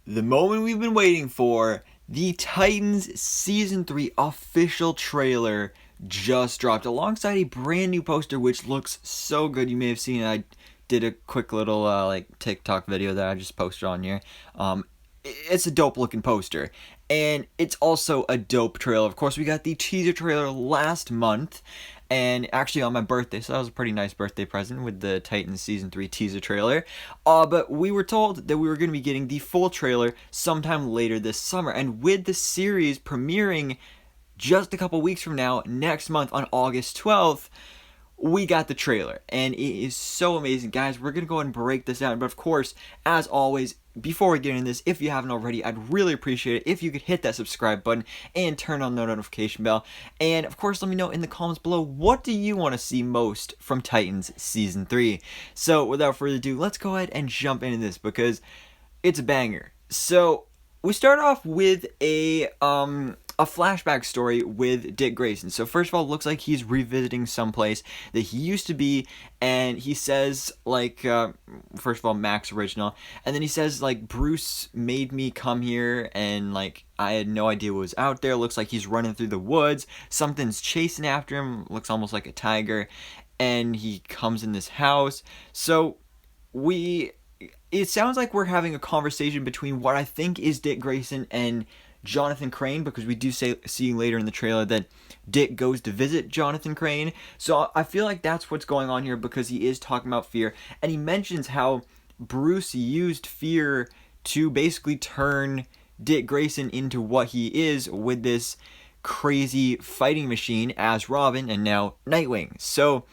The moment we've been waiting for, the Titans Season 3 official trailer just dropped alongside a brand new poster which looks so good. You may have seen it. I did a quick little TikTok video that I just posted on here. It's a dope looking poster, and it's also a dope trailer. Of course, we got the teaser trailer last month, and actually on my birthday, so that was a pretty nice birthday present with the Titans Season 3 teaser trailer. But we were told that we were going to be getting the full trailer sometime later this summer, and with the series premiering just a couple weeks from now, next month on August 12th, we got the trailer, and it is so amazing. Guys, we're going to go ahead and break this down, but of course, as always, before we get into this, if you haven't already, I'd really appreciate it if you could hit that subscribe button and turn on the notification bell. And of course, let me know in the comments below, what do you want to see most from Titans Season 3? So without further ado, let's go ahead and jump into this because it's a banger. So we start off with a flashback story with Dick Grayson. So first of all, it looks like he's revisiting someplace that he used to be, and he says, like, first of all, Max original, and then he says, like, Bruce made me come here, and, like, I had no idea what was out there. Looks like he's running through the woods. Something's chasing after him. Looks almost like a tiger, and he comes in this house. So it sounds like we're having a conversation between what I think is Dick Grayson and Jonathan Crane, because we do see later in the trailer that Dick goes to visit Jonathan Crane. So I feel like that's what's going on here, because he is talking about fear, and he mentions how Bruce used fear to basically turn Dick Grayson into what he is with this crazy fighting machine as Robin and now Nightwing. So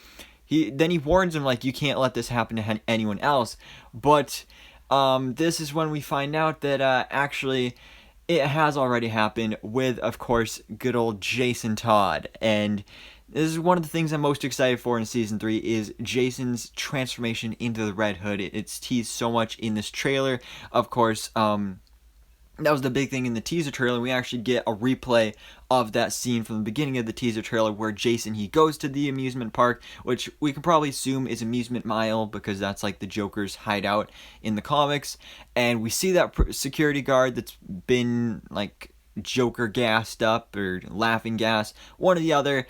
he warns him, like, you can't let this happen to anyone else. But this is when we find out that actually it has already happened with, of course, good old Jason Todd. And this is one of the things I'm most excited for in Season 3 is Jason's transformation into the Red Hood. It's teased so much in this trailer. Of course, that was the big thing in the teaser trailer. We actually get a replay of that scene from the beginning of the teaser trailer where Jason, he goes to the amusement park, which we can probably assume is Amusement Mile because that's like the Joker's hideout in the comics. And we see that security guard that's been like Joker gassed up or laughing gas, one or the other,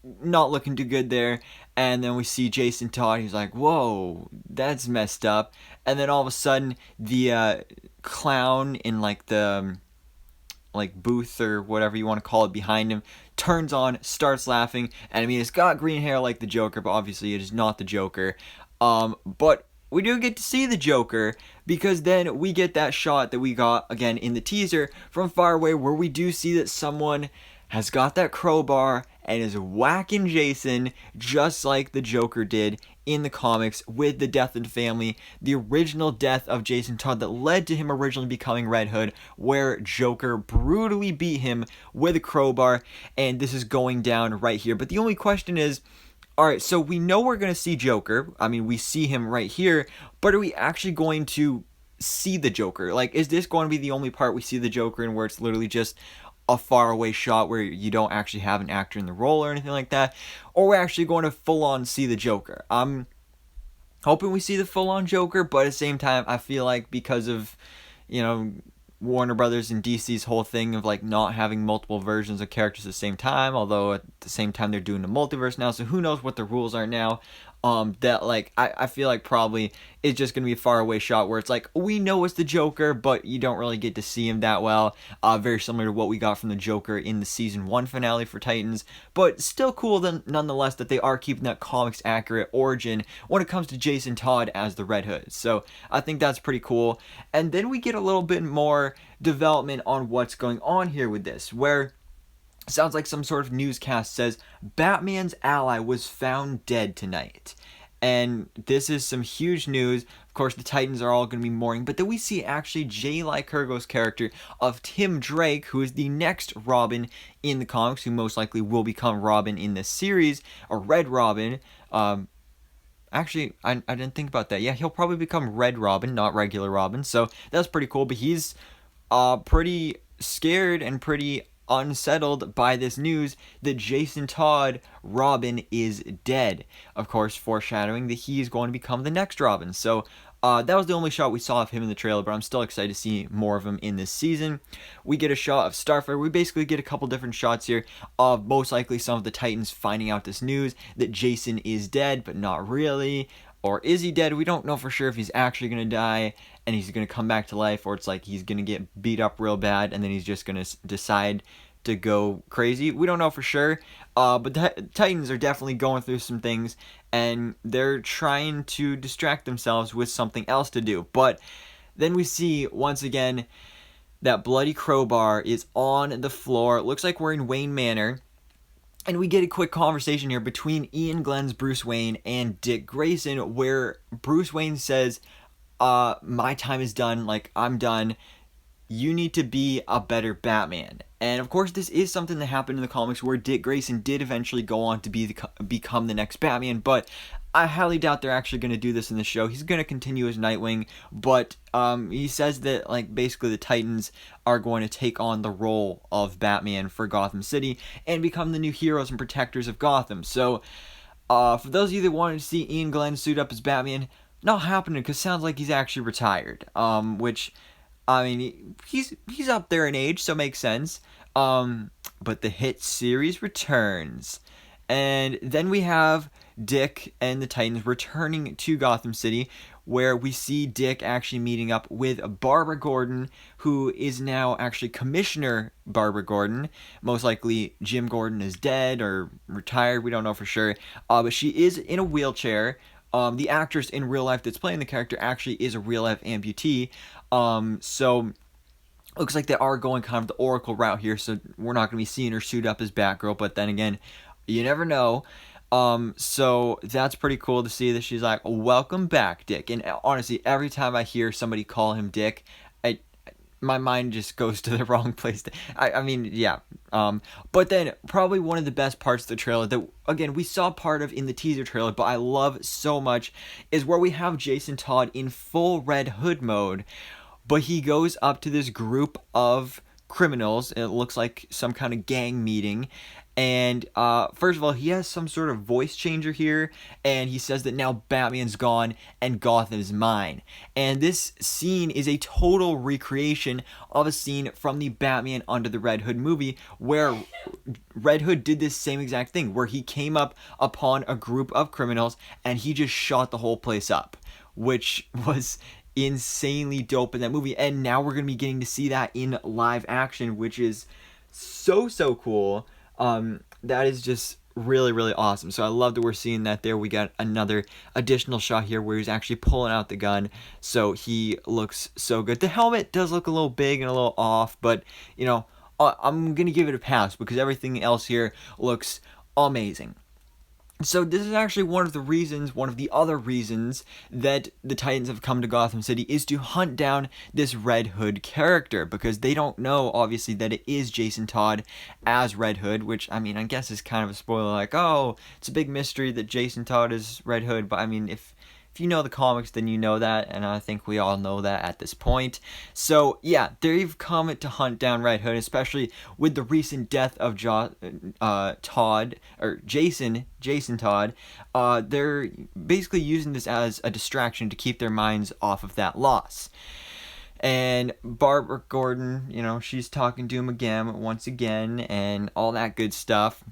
not looking too good there. And then we see Jason Todd. He's like, whoa, that's messed up. And then all of a sudden, the clown in like the booth or whatever you want to call it behind him turns on, starts laughing. And I mean, it's got green hair like the Joker, but obviously it is not the Joker. But we do get to see the Joker, because then we get that shot that we got again in the teaser from far away, where we do see that someone has got that crowbar and is whacking Jason just like the Joker did in the comics with the death of the family, the original death of Jason Todd that led to him originally becoming Red Hood, where Joker brutally beat him with a crowbar, and this is going down right here. But the only question is, alright, so we know we're going to see Joker. I mean, we see him right here, but are we actually going to see the Joker? Like, is this going to be the only part we see the Joker in, where it's literally just a faraway shot where you don't actually have an actor in the role or anything like that? Or we're actually going to full on see the Joker? I'm hoping we see the full on Joker, but at the same time, I feel like because of, you know, Warner Brothers and DC's whole thing of like not having multiple versions of characters at the same time, although at the same time they're doing the multiverse now, so who knows what the rules are now. That like I feel like probably it's just gonna be a faraway shot where it's like, we know it's the Joker, but you don't really get to see him that well. Very similar to what we got from the Joker in the Season 1 finale for Titans, but still cool nonetheless that they are keeping that comics accurate origin when it comes to Jason Todd as the Red Hood. So I think that's pretty cool. And then we get a little bit more development on what's going on here with this, where sounds like some sort of newscast says Batman's ally was found dead tonight. And this is some huge news. Of course, the Titans are all going to be mourning, but then we see actually Jay Lycurgo's character of Tim Drake, who is the next Robin in the comics, who most likely will become Robin in this series, or Red Robin. Actually, I didn't think about that. Yeah, he'll probably become Red Robin, not regular Robin, so that's pretty cool. But he's pretty scared and pretty unsettled by this news that Jason Todd Robin is dead. Of course, foreshadowing that he is going to become the next Robin. So That was the only shot we saw of him in the trailer, but I'm still excited to see more of him in this season. We get a shot of Starfire. We basically get a couple different shots here of most likely some of the Titans finding out this news that Jason is dead, but not really. Or is he dead? We don't know for sure if he's actually going to die and he's going to come back to life, or it's like he's going to get beat up real bad and then he's just going to decide to go crazy. We don't know for sure, but the Titans are definitely going through some things and they're trying to distract themselves with something else to do. But then we see once again that bloody crowbar is on the floor. It looks like we're in Wayne Manor. And we get a quick conversation here between Ian Glenn's Bruce Wayne and Dick Grayson, where Bruce Wayne says, my time is done, like, I'm done. You need to be a better Batman. And of course, this is something that happened in the comics where Dick Grayson did eventually go on to become the next Batman, but I highly doubt they're actually going to do this in the show. He's going to continue as Nightwing, but he says that, like, basically the Titans are going to take on the role of Batman for Gotham City and become the new heroes and protectors of Gotham. So, for those of you that wanted to see Ian Glenn suit up as Batman, not happening because it sounds like he's actually retired, which, I mean, he's up there in age, so it makes sense. But the hit series returns. And then we have Dick and the Titans returning to Gotham City, where we see Dick actually meeting up with Barbara Gordon, who is now actually Commissioner Barbara Gordon. Most likely Jim Gordon is dead or retired, we don't know for sure. But she is in a wheelchair. The actress in real life that's playing the character actually is a real life amputee. So looks like they are going kind of the Oracle route here, so we're not going to be seeing her suit up as Batgirl, but then again, you never know. So that's pretty cool to see that she's like, welcome back, Dick. And honestly, every time I hear somebody call him Dick, my mind just goes to the wrong place. I mean, yeah. But then probably one of the best parts of the trailer that, again, we saw part of in the teaser trailer, but I love so much, is where we have Jason Todd in full Red Hood mode, but he goes up to this group of criminals. It looks like some kind of gang meeting. And first of all, he has some sort of voice changer here, and he says that now Batman's gone and Gotham's mine. And this scene is a total recreation of a scene from the Batman Under the Red Hood movie, where Red Hood did this same exact thing, where he came up upon a group of criminals and he just shot the whole place up, which was insanely dope in that movie. And now we're going to be getting to see that in live action, which is so cool. That is just really, really awesome. So I love that we're seeing that there. We got another additional shot here where he's actually pulling out the gun. So he looks so good. The helmet does look a little big and a little off, but, you know, I'm going to give it a pass because everything else here looks amazing. So this is actually one of the other reasons that the Titans have come to Gotham City, is to hunt down this Red Hood character, because they don't know, obviously, that it is Jason Todd as Red Hood, which, I mean, I guess is kind of a spoiler, like, oh, it's a big mystery that Jason Todd is Red Hood, but I mean, if you know the comics, then you know that, and I think we all know that at this point. So, yeah, they've come to hunt down Red Hood, especially with the recent death of Jason Todd. They're basically using this as a distraction to keep their minds off of that loss. And Barbara Gordon, you know, she's talking to him again, once again, and all that good stuff.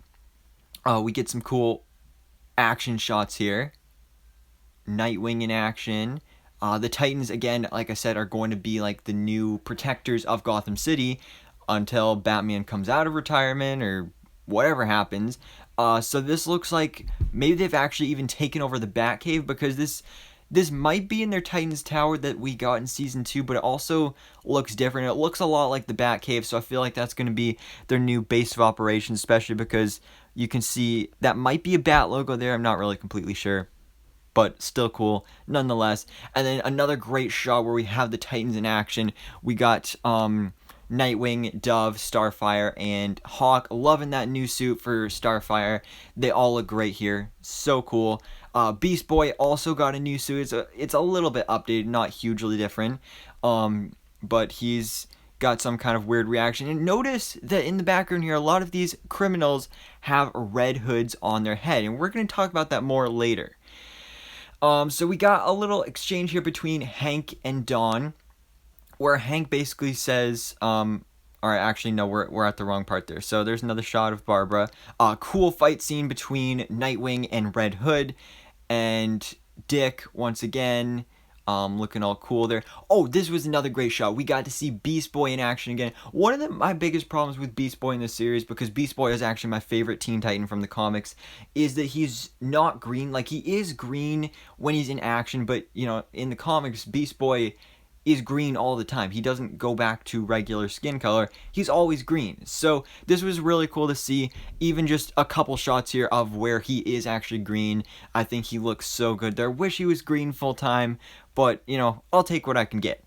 We get some cool action shots here. Nightwing in action. The Titans, again, like I said, are going to be like the new protectors of Gotham City until Batman comes out of retirement or whatever happens. So this looks like maybe they've actually even taken over the Batcave, because this might be in their Titans Tower that we got in Season 2, but it also looks different. It looks a lot like the Batcave, so I feel like that's going to be their new base of operations, especially because you can see that might be a Bat logo there. I'm not really completely sure, but still cool nonetheless. And then another great shot where we have the Titans in action. We got Nightwing, Dove, Starfire, and Hawk. Loving that new suit for Starfire. They all look great here. So cool. Beast Boy also got a new suit. It's a little bit updated, not hugely different. But he's got some kind of weird reaction. And notice that in the background here, a lot of these criminals have red hoods on their head. And we're going to talk about that more later. So we got a little exchange here between Hank and Dawn, where Hank basically says, all right, actually, no, we're at the wrong part there. So there's another shot of Barbara. Cool fight scene between Nightwing and Red Hood, and Dick once again, looking all cool there. Oh, this was another great shot. We got to see Beast Boy in action again. One of my biggest problems with Beast Boy in this series, because Beast Boy is actually my favorite Teen Titan from the comics, is that he's not green. Like, he is green when he's in action, but, you know, in the comics, Beast Boy is green all the time. He doesn't go back to regular skin color. He's always green. So this was really cool to see, even just a couple shots here of where he is actually green. I think he looks so good there. Wish he was green full time, but, you know, I'll take what I can get.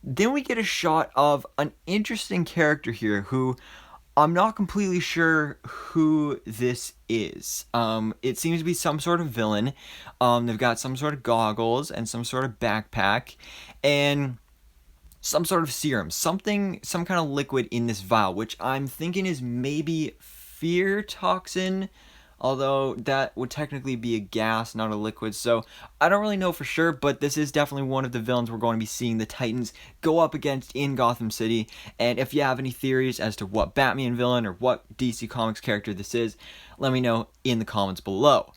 Then we get a shot of an interesting character here who I'm not completely sure who this is. It seems to be some sort of villain. They've got some sort of goggles and some sort of backpack and some sort of serum. Some kind of liquid in this vial, which I'm thinking is maybe fear toxin, although that would technically be a gas, not a liquid. So I don't really know for sure, but this is definitely one of the villains we're going to be seeing the Titans go up against in Gotham City. And if you have any theories as to what Batman villain or what DC Comics character this is, let me know in the comments below.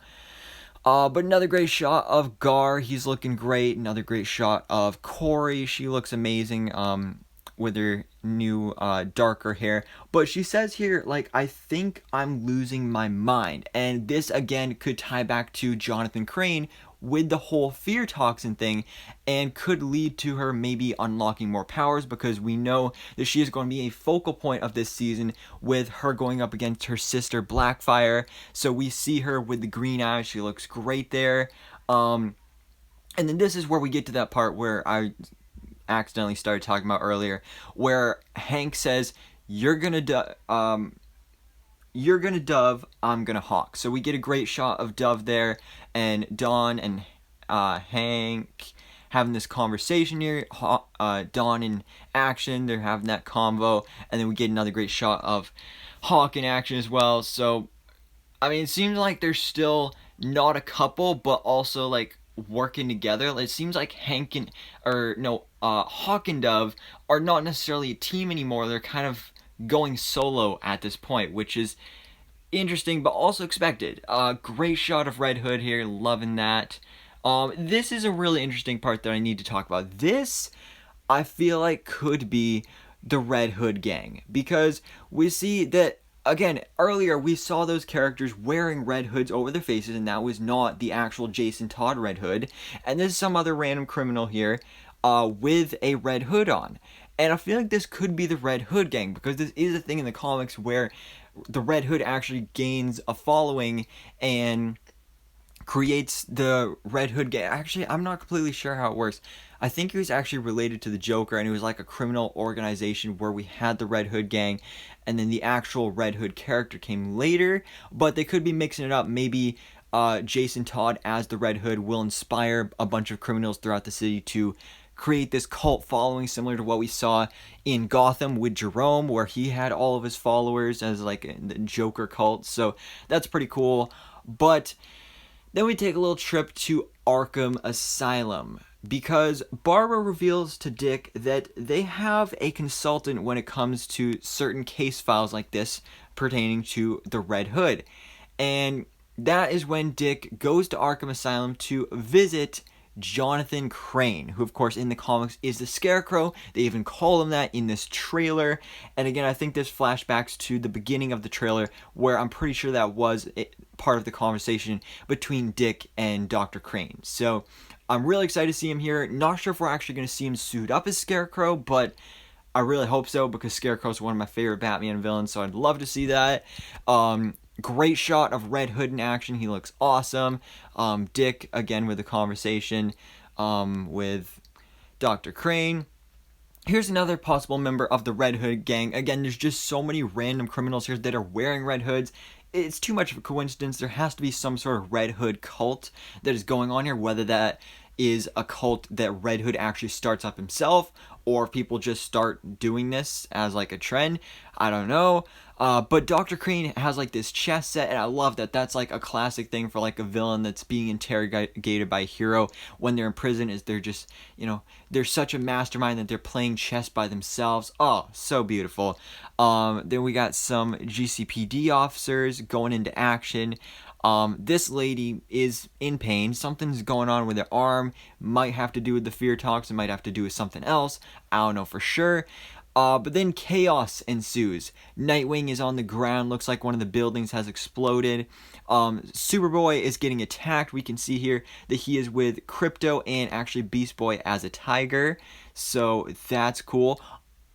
But another great shot of Gar. He's looking great. Another great shot of Corey. She looks amazing. With her new darker hair. But she says here, like, I think I'm losing my mind. And this again could tie back to Jonathan Crane with the whole fear toxin thing, and could lead to her maybe unlocking more powers, because we know that she is going to be a focal point of this season with her going up against her sister Blackfire. So we see her with the green eyes. She looks great there. And then this is where we get to that part where I accidentally started talking about earlier, where Hank says, you're gonna dove, I'm gonna hawk. So we get a great shot of Dove there, and Dawn and Hank having this conversation here. Dawn in action, they're having that convo, and then we get another great shot of Hawk in action as well. So I mean, it seems like they're still not a couple, but also like working together. It seems like Hawk and Dove are not necessarily a team anymore. They're kind of going solo at this point, which is interesting but also expected. Great shot of Red Hood here, loving that. This is a really interesting part that I need to talk about. This, I feel like, could be the Red Hood gang, because we see that, again, earlier we saw those characters wearing red hoods over their faces, and that was not the actual Jason Todd Red Hood. And this is some other random criminal here with a red hood on. And I feel like this could be the Red Hood gang, because this is a thing in the comics where the Red Hood actually gains a following and creates the Red Hood gang. Actually, I'm not completely sure how it works. I think he was actually related to the Joker, and it was like a criminal organization where we had the Red Hood gang, and then the actual Red Hood character came later. But they could be mixing it up. Maybe Jason Todd as the Red Hood will inspire a bunch of criminals throughout the city to create this cult following, similar to what we saw in Gotham with Jerome, where he had all of his followers as like the Joker cult. So that's pretty cool. But then we take a little trip to Arkham Asylum, because Barbara reveals to Dick that they have a consultant when it comes to certain case files like this pertaining to the Red Hood. And that is when Dick goes to Arkham Asylum to visit Jonathan Crane, who of course in the comics is the Scarecrow. They even call him that in this trailer. And again, I think this flashbacks to the beginning of the trailer, where I'm pretty sure that was part of the conversation between Dick and Dr. Crane. So I'm really excited to see him here. Not sure if we're actually going to see him suit up as Scarecrow, but I really hope so, because Scarecrow is one of my favorite Batman villains, so I'd love to see that. Great shot of Red Hood in action. He looks awesome. Dick, again, with the conversation with Dr. Crane. Here's another possible member of the Red Hood gang. Again, there's just so many random criminals here that are wearing red hoods. It's too much of a coincidence. There has to be some sort of Red Hood cult that is going on here, whether that is a cult that Red Hood actually starts up himself, or if people just start doing this as like a trend. I don't know. But Dr. Crane has like this chess set, and I love that. That's like a classic thing for like a villain that's being interrogated by a hero when they're in prison, is they're just, you know, they're such a mastermind that they're playing chess by themselves. Oh, so beautiful. Then we got some GCPD officers going into action. This lady is in pain. Something's going on with her arm. Might have to do with the fear talks. It might have to do with something else. I don't know for sure. But then chaos ensues. Nightwing is on the ground. Looks like one of the buildings has exploded. Superboy is getting attacked. We can see here that he is with Crypto and actually Beast Boy as a tiger. So that's cool.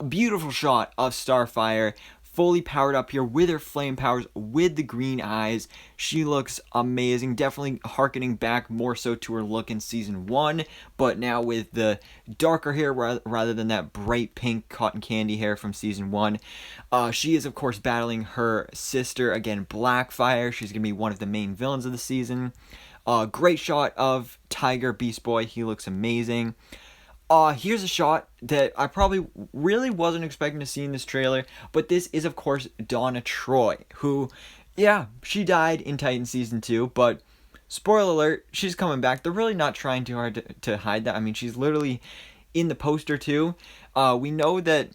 Beautiful shot of Starfire fully powered up here with her flame powers, with the green eyes. She looks amazing, definitely harkening back more so to her look in season 1, but now with the darker hair rather than that bright pink cotton candy hair from season 1. She is of course battling her sister, again Blackfire. She's going to be one of the main villains of the season. Great shot of Tiger Beast Boy, he looks amazing. Here's a shot that I probably really wasn't expecting to see in this trailer, but this is, of course, Donna Troy, who, yeah, she died in Titans Season 2, but spoiler alert, she's coming back. They're really not trying too hard to hide that. I mean, she's literally in the poster, too. We know that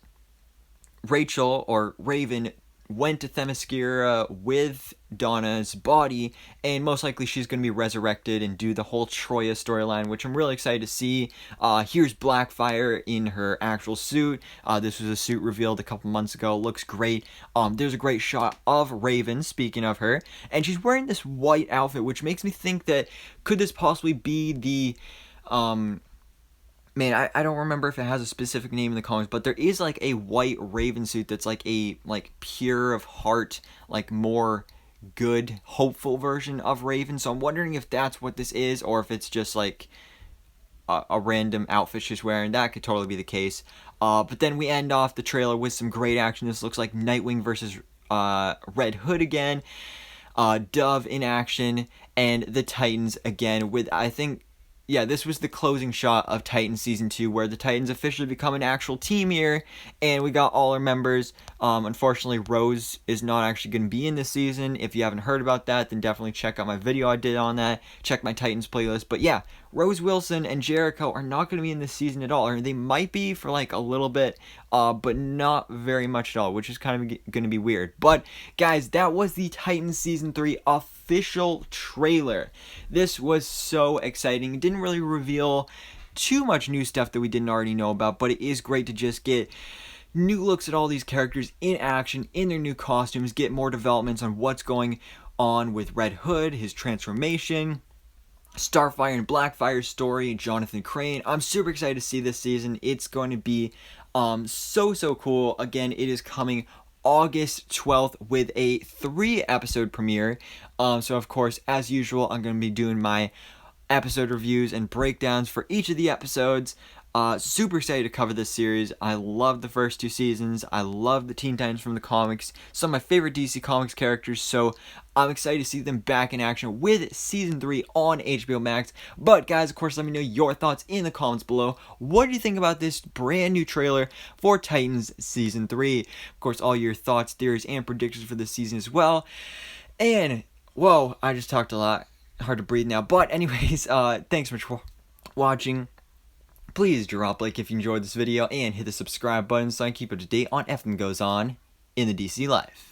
Rachel, or Raven, went to Themyscira with Donna's body, and most likely she's going to be resurrected and do the whole Troya storyline, which I'm really excited to see. Here's Blackfire in her actual suit. This was a suit revealed a couple months ago. Looks great. There's a great shot of Raven, speaking of her, and she's wearing this white outfit, which makes me think that could this possibly be the man, I don't remember if it has a specific name in the comics, but there is like a white Raven suit that's like a pure of heart, like more good, hopeful version of Raven. So I'm wondering if that's what this is, or if it's just like a random outfit she's wearing. That could totally be the case. But then we end off the trailer with some great action. This looks like Nightwing versus Red Hood again. Dove in action, and the Titans again with, I think, yeah, this was the closing shot of Titans Season 2, where the Titans officially become an actual team here, and we got all our members. Unfortunately, Rose is not actually going to be in this season. If you haven't heard about that, then definitely check out my video I did on that. Check my Titans playlist. But yeah, Rose Wilson and Jericho are not going to be in this season at all. Or they might be for like a little bit, but not very much at all, which is kind of going to be weird. But guys, that was the Titans Season 3 official trailer. This was so exciting. It didn't really reveal too much new stuff that we didn't already know about, but it is great to just get new looks at all these characters in action, in their new costumes, get more developments on what's going on with Red Hood, his transformation, Starfire and Blackfire's story, Jonathan Crane. I'm super excited to see this season. It's going to be so cool. Again, it is coming August 12th with a 3-episode premiere. So of course, as usual, I'm going to be doing my episode reviews and breakdowns for each of the episodes. Super excited to cover this series. I love the first 2 seasons. I love the Teen Titans from the comics. Some of my favorite DC Comics characters, so I'm excited to see them back in action with Season 3 on HBO Max. But guys, of course, let me know your thoughts in the comments below. What do you think about this brand new trailer for Titans Season 3? Of course, all your thoughts, theories, and predictions for this season as well. And, whoa, I just talked a lot. Hard to breathe now. But anyways, thanks so much for watching. Please drop a like if you enjoyed this video, and hit the subscribe button so I can keep up to date on everything that goes on in the DC life.